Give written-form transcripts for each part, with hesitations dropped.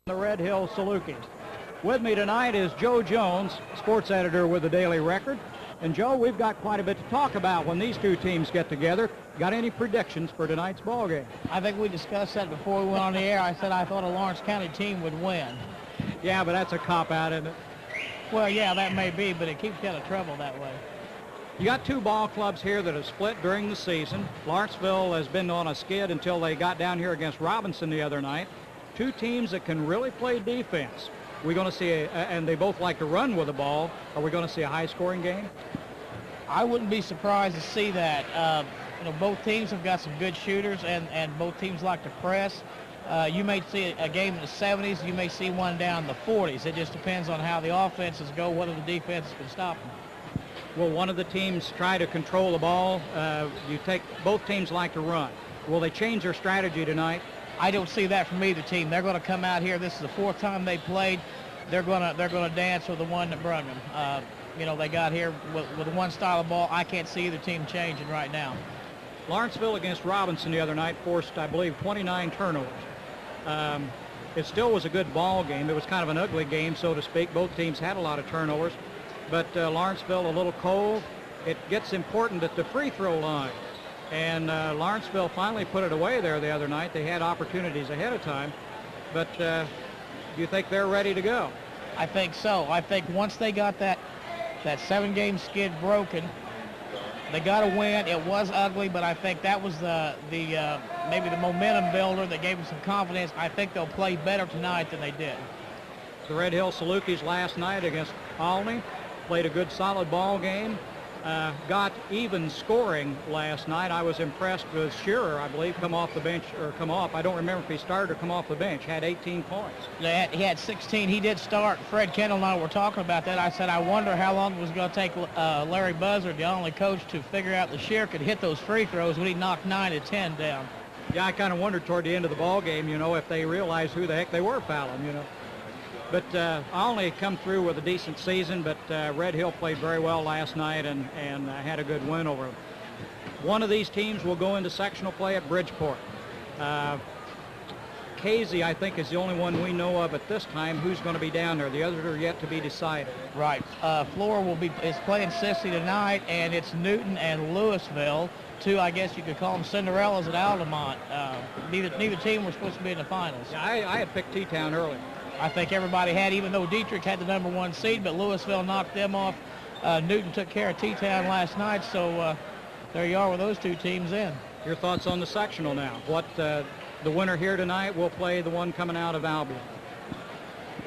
The Red Hill Salukis. With me tonight is Joe Jones, sports editor with the Daily Record. And Joe, we've got quite a bit to talk about when these two teams get together. Got any predictions for tonight's ball game? I think we discussed that before we went on the air. I said I thought a Lawrence County team would win. Yeah, but that's a cop-out, isn't it? Well, yeah, that may be, but it keeps you out of trouble that way. You got two ball clubs here that have split during the season. Lawrenceville has been on a skid until they got down here against Robinson the other night. Two teams that can really play defense. We're going to see, and they both like to run with the ball. Are we going to see a high-scoring game? I wouldn't be surprised to see that. Both teams have got some good shooters, and both teams like to press. You may see a game in the 70s. You may see one down in the 40s. It just depends on how the offenses go, whether the defenses can stop them. Will one of the teams try to control the ball? Both teams like to run. Will they change their strategy tonight? I don't see that from either team. They're going to come out here. This is the fourth time they played. They're going to dance with the one that brung them. They got here with one style of ball. I can't see either team changing right now. Lawrenceville against Robinson the other night forced, I believe, 29 turnovers. It still was a good ball game. It was kind of an ugly game, so to speak. Both teams had a lot of turnovers, but Lawrenceville a little cold. It gets important at the free throw line. And Lawrenceville finally put it away there the other night. They had opportunities ahead of time. But do you think they're ready to go? I think so. I think once they got that 7-game skid broken, they got to win. It was ugly, but I think that was maybe the momentum builder that gave them some confidence. I think they'll play better tonight than they did. The Red Hill Salukis last night against Olney played a good, solid ball game. Got even scoring last night. I was impressed with Shearer, I believe, come off the bench, or come off. I don't remember if he started or come off the bench. Had 18 points. He had 16. He did start. Fred Kendall and I were talking about that. I said, I wonder how long it was going to take Larry Buzzard, the only coach, to figure out that Shearer could hit those free throws when he knocked 9 of 10 down. Yeah, I kind of wondered toward the end of the ball game, if they realized who the heck they were fouling, But Olney come through with a decent season, but Red Hill played very well last night and had a good win over them. One of these teams will go into sectional play at Bridgeport. Casey, I think, is the only one we know of at this time who's going to be down there. The others are yet to be decided. Right. Flora is playing Sissy tonight, and it's Newton and Louisville. Two, I guess you could call them Cinderellas at Altamont. Neither team were supposed to be in the finals. Yeah, I had picked T-Town early. I think everybody had, even though Dietrich had the #1 seed, but Louisville knocked them off. Newton took care of T-Town last night, so there you are with those two teams in. Your thoughts on the sectional now? The winner here tonight will play the one coming out of Albion.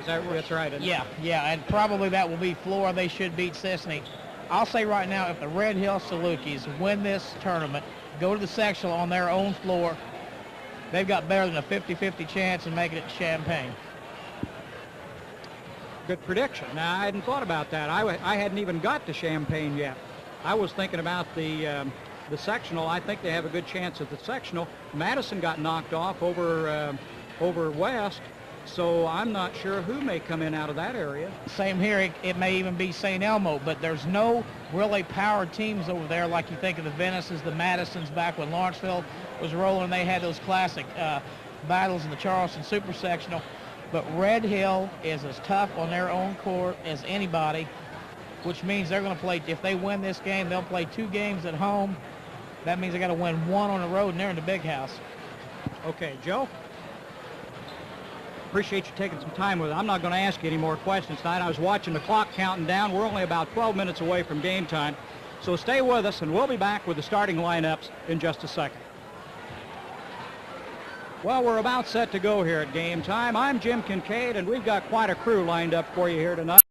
That's right? Yeah, and probably that will be Flora. They should beat Sisney. I'll say right now, if the Red Hill Salukis win this tournament, go to the sectional on their own floor, they've got better than a 50-50 chance of making it to Champaign. Good prediction. Now, I hadn't thought about that. I hadn't even got to Champaign yet. I was thinking about the sectional. I think they have a good chance at the sectional. Madison got knocked off over West, so I'm not sure who may come in out of that area. Same here. It may even be St. Elmo, but there's no really powered teams over there like you think of the Venices, the Madisons back when Lawrenceville was rolling. They had those classic battles in the Charleston Super Sectional. But Red Hill is as tough on their own court as anybody, which means they're going to play, if they win this game, they'll play 2 games at home. That means they got to win 1 on the road, and they're in the big house. Okay, Joe, appreciate you taking some time with it. I'm not going to ask you any more questions tonight. I was watching the clock counting down. We're only about 12 minutes away from game time. So stay with us, and we'll be back with the starting lineups in just a second. Well, we're about set to go here at game time. I'm Jim Kincaid, and we've got quite a crew lined up for you here tonight.